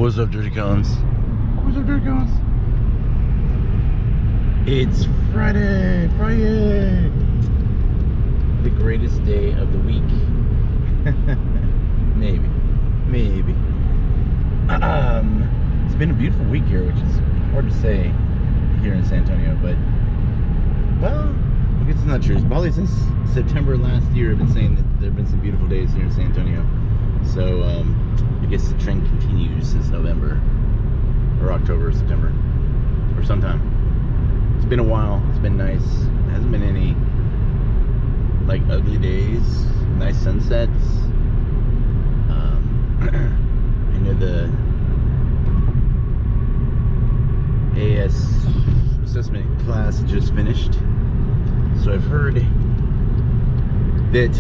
What's up, Dirty Cones? What's up, Dirty Cones? It's Friday! The greatest day of the week. Maybe. It's been a beautiful week here, which is hard to say here in San Antonio, but, well, I guess it's not true. Probably since September last year, I've been saying that there have been some beautiful days here in San Antonio. So, I guess the trend continues since November, or October, or September, or sometime. It's been a while. It's been nice. There hasn't been any, like, ugly days. Nice sunsets. I know the AS assessment class just finished. So I've heard that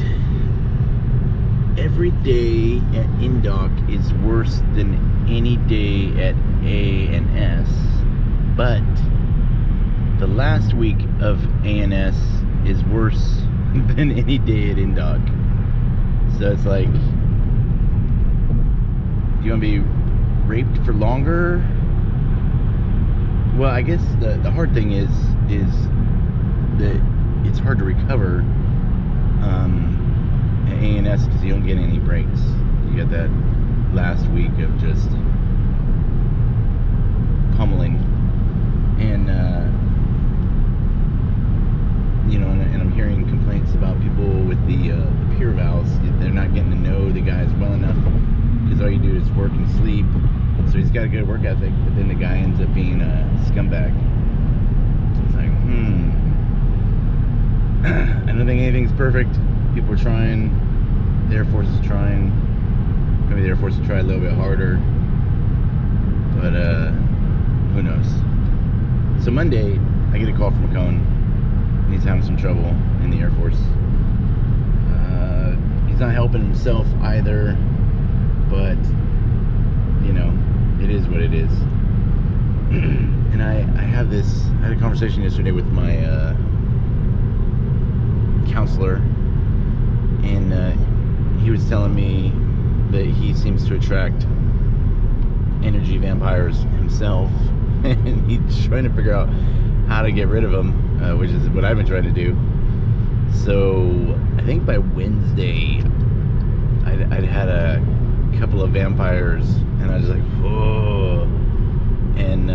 every day at Indoc is worse than any day at A and S, but the last week of A and S is worse than any day at Indoc. So it's like, do you want to be raped for longer? Well, I guess the hard thing is that it's hard to recover at A&S because you don't get any breaks. You get that last week of just pummeling, and you know, and I'm hearing complaints about people with the peer vals. They're not getting to know the guys well enough because all you do is work and sleep. So he's got a good work ethic, but then the guy ends up being a scumbag. It's like, I don't think anything's perfect. People are trying. The Air Force is trying. Maybe the Air Force will try a little bit harder. But, who knows? So Monday, I get a call from a cone. And he's having some trouble in the Air Force. He's not helping himself either. But, you know, it is what it is. And I had a conversation yesterday with my counselor, and he was telling me that he seems to attract energy vampires himself, and he's trying to figure out how to get rid of them, which is what I've been trying to do. So I think by Wednesday I'd had a couple of vampires, and I was like, whoa. And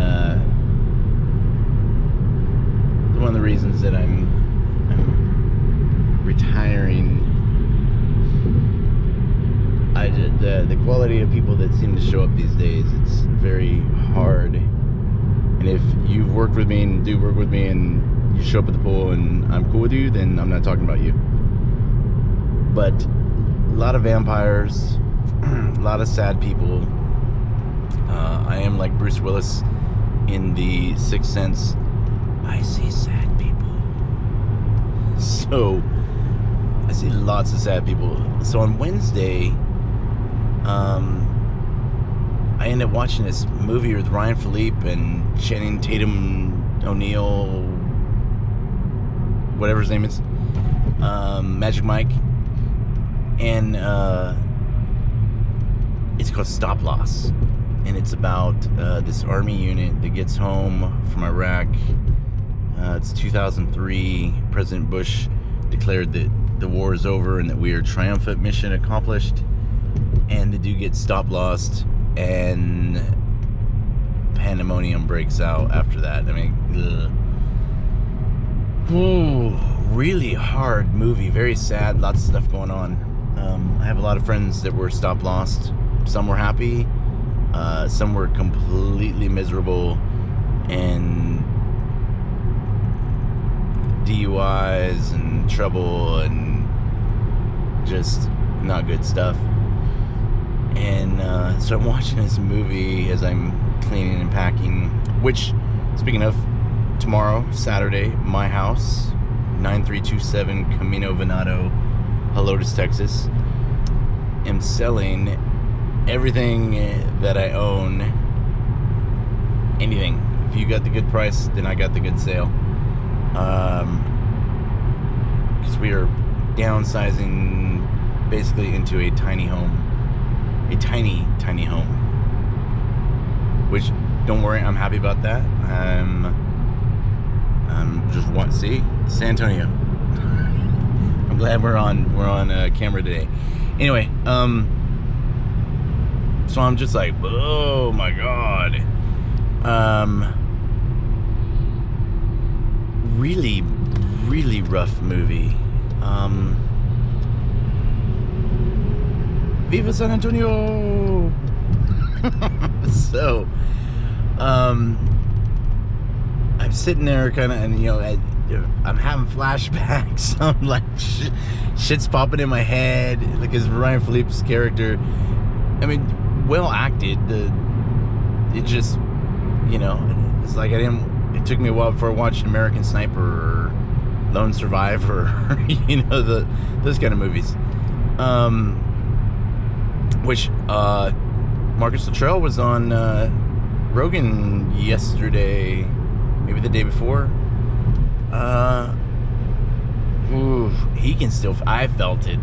one of the reasons that I'm retiring, the quality of people that seem to show up these days, it's very hard. And if you've worked with me and do work with me and you show up at the pool and I'm cool with you, then I'm not talking about you. But a lot of vampires, a lot of sad people. I am like Bruce Willis in The Sixth Sense. I see sad people. So I see lots of sad people. So on Wednesday, I ended up watching this movie with Ryan Philippe and Channing Tatum O'Neal, whatever his name is, Magic Mike, and it's called Stop Loss, and it's about this army unit that gets home from Iraq. It's 2003. President Bush declared that the war is over and that we are triumphant, mission accomplished, and the dude gets stop lost, and pandemonium breaks out after that. I mean, really hard movie, very sad, lots of stuff going on. I have a lot of friends that were stop lost. Some were happy, some were completely miserable, and DUIs and trouble and just not good stuff. And so I'm watching this movie as I'm cleaning and packing, which, speaking of, tomorrow, Saturday, my house, 9327 Camino, Venado, helotes, Texas. am selling everything that I own. Anything. If you got the good price, then I got the good sale. Because we are downsizing basically into a tiny home. A tiny, tiny home. which, don't worry, I'm happy about that. I'm just want to see San Antonio. I'm glad we're on camera today. Anyway, so I'm just like, oh my god. Really, really rough movie. Viva San Antonio! So, I'm sitting there kind of, and I'm having flashbacks. I'm like, shit's popping in my head. Like, as Ryan Phillippe's character, I mean, well acted. It just, it's like it took me a while before I watched American Sniper or Lone Survivor, those kind of movies. Which Marcus Luttrell was on Rogan yesterday, maybe the day before. He can still. I felt it.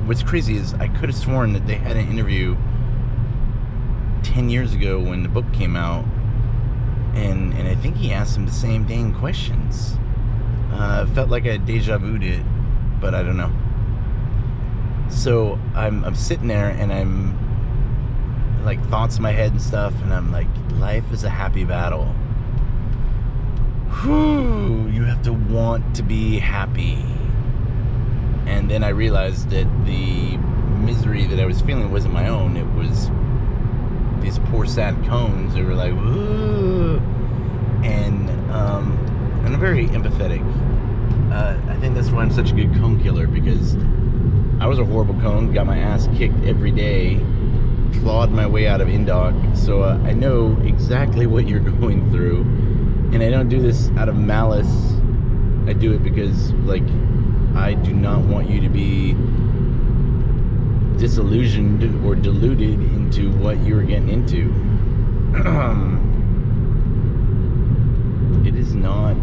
What's crazy is I could have sworn that they had an interview 10 years ago when the book came out, and I think he asked him the same dang questions. Felt like I had deja vu'd it, but I don't know. So I'm sitting there, and I'm like, thoughts in my head and stuff, and I'm like, life is a happy battle. Whew, you have to want to be happy. And then I realized that the misery that I was feeling wasn't my own. It was these poor sad cones. They were like, woo. And I'm very empathetic. I think that's why I'm such a good cone killer, because I was a horrible cone, got my ass kicked every day, clawed my way out of Indoc, so I know exactly what you're going through. And I don't do this out of malice. I do it because, like, I do not want you to be disillusioned or deluded into what you're getting into. It is not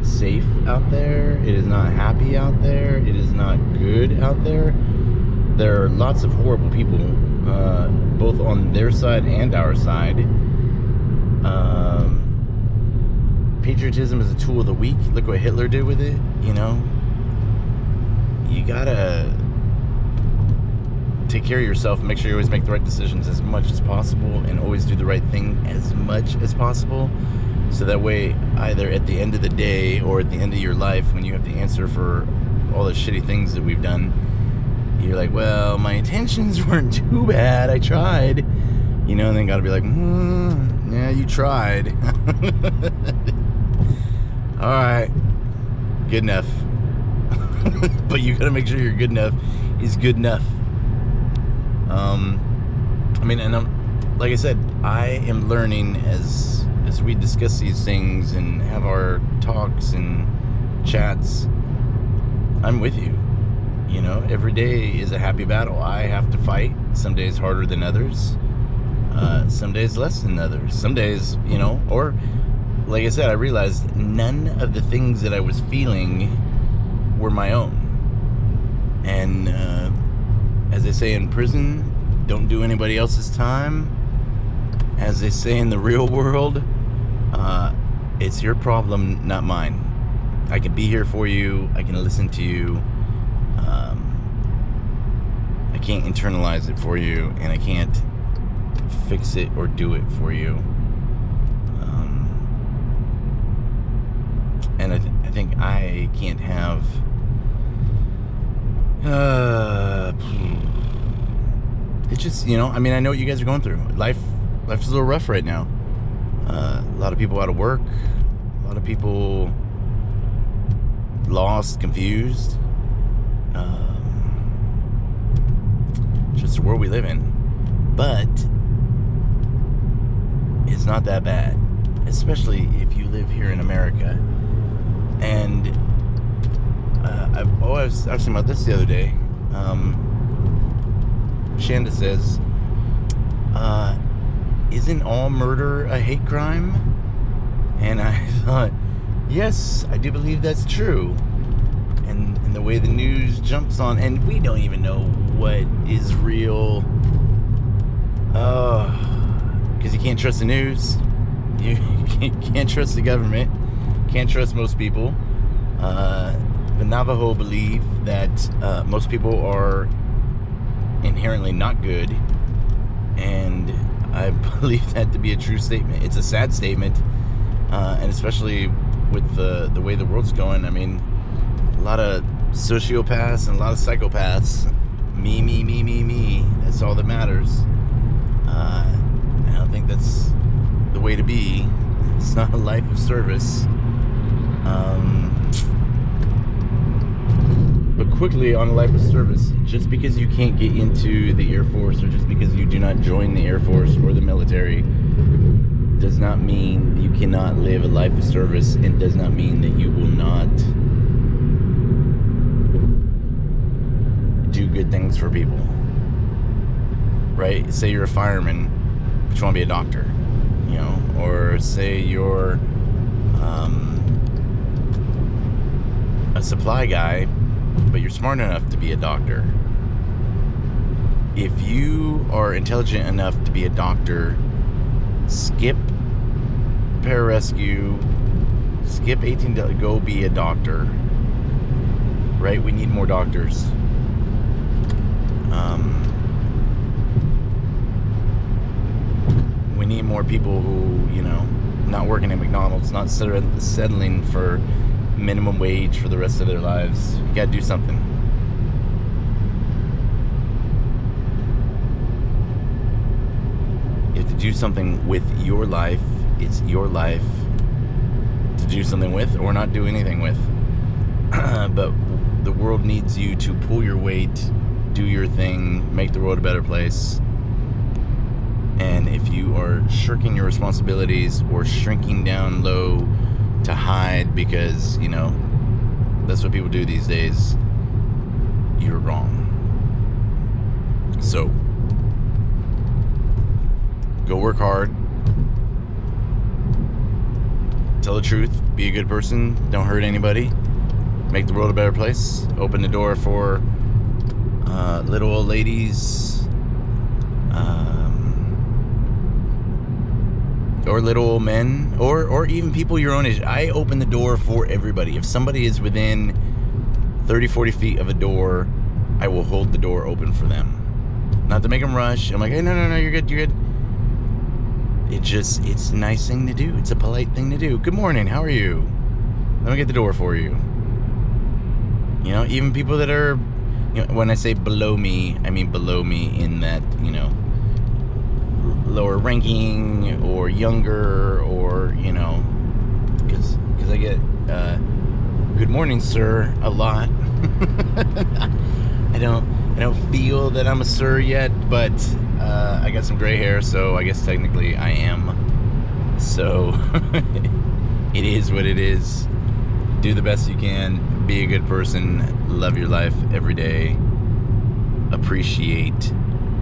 safe out there. It is not happy out there. It is not good out there. There are lots of horrible people, both on their side and our side. Patriotism is a tool of the weak. Look what Hitler did with it. You gotta take care of yourself and make sure you always make the right decisions as much as possible, and always do the right thing as much as possible. So that way, either at the end of the day or at the end of your life, when you have to answer for all the shitty things that we've done, you're like, well, my intentions weren't too bad. I tried. And then gotta be like, yeah, you tried. Alright. Good enough. But you gotta make sure you're good enough is good enough. And like I said, I am learning as we discuss these things and have our talks and chats. I'm with you. Every day is a happy battle. I have to fight. Some days harder than others. Some days less than others. Some days, or like I said, I realized none of the things that I was feeling were my own. And as they say in prison, don't do anybody else's time. As they say in the real world, it's your problem, not mine. I can be here for you. I can listen to you. I can't internalize it for you, and I can't fix it or do it for you. And I think I can't have it's just, I know what you guys are going through. Life is a little rough right now. A lot of people out of work, a lot of people lost, confused. Just the world we live in. But it's not that bad, especially if you live here in America. And I was talking about this the other day. Shanda says, isn't all murder a hate crime? And I thought, yes, I do believe that's true. And the way the news jumps on, and we don't even know what is real. Because trust the news. You can't trust the government. Can't trust most people. The Navajo believe that most people are inherently not good, and I believe that to be a true statement. It's a sad statement, and especially with the way the world's going. I mean, a lot of sociopaths and a lot of psychopaths. Me. That's all that matters. I don't think that's the way to be. It's not a life of service. But quickly on a life of service, just because you can't get into the Air Force, or just because you do not join the Air Force or the military, does not mean you cannot live a life of service, and does not mean that you will not do good things for people. Right? Say you're a fireman, but you want to be a doctor, you know, or say you're a supply guy, but you're smart enough to be a doctor. If you are intelligent enough to be a doctor, skip pararescue, skip 18 to go be a doctor. Right? We need more doctors. We need more people who, you know, not working at McDonald's, not settling for minimum wage for the rest of their lives. You gotta do something. You have to do something with your life. It's your life to do something with, or not do anything with. But the world needs you to pull your weight, do your thing, make the world a better place. And if you are shirking your responsibilities or shrinking down low to hide because, you know, that's what people do these days, you're wrong. So, go work hard. Tell the truth. Be a good person. Don't hurt anybody. Make the world a better place. Open the door for little old ladies, or little old men, or even people your own age. I open the door for everybody. If somebody is within 30, 40 feet of a door, I will hold the door open for them. Not to make them rush. I'm like, hey, no, you're good. It's a nice thing to do. It's a polite thing to do. Good morning, how are you? Let me get the door for you. You know, even people that are, you know, when I say below me, I mean below me in that, you know, lower ranking or younger, or, you know, because I get good morning, sir, a lot. I don't feel that I'm a sir yet, but I got some gray hair, so I guess technically I am. So it is what it is. Do the best you can. Be a good person. Love your life every day. Appreciate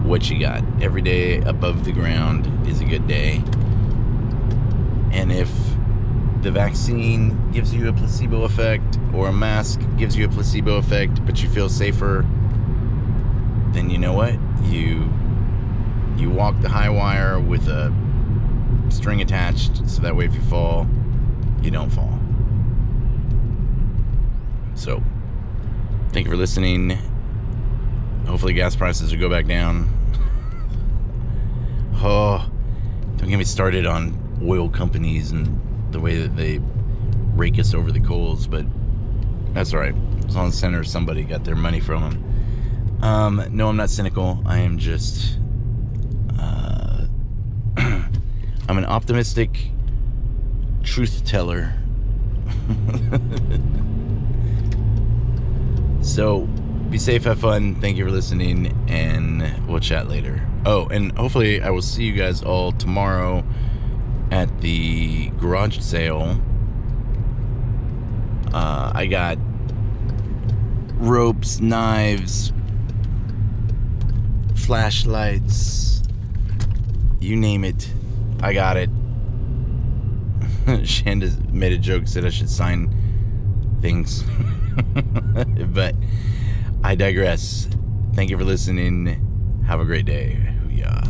what you got. Every day above the ground is a good day. And if the vaccine gives you a placebo effect, or a mask gives you a placebo effect, but you feel safer, then you know what? You walk the high wire with a string attached, so that way if you fall, you don't fall. So, thank you for listening. Hopefully gas prices will go back down. Oh, don't get me started on oil companies and the way that they rake us over the coals, but that's all right. As long as Senator somebody got their money from them. No, I'm not cynical. I am just... I'm an optimistic truth teller. So, be safe, have fun. Thank you for listening, and we'll chat later. Oh, and hopefully I will see you guys all tomorrow at the garage sale. I got ropes, knives, flashlights, you name it, I got it. Shanda's made a joke, said I should sign things. But I digress. Thank you for listening. Have a great day. Hoo-yah.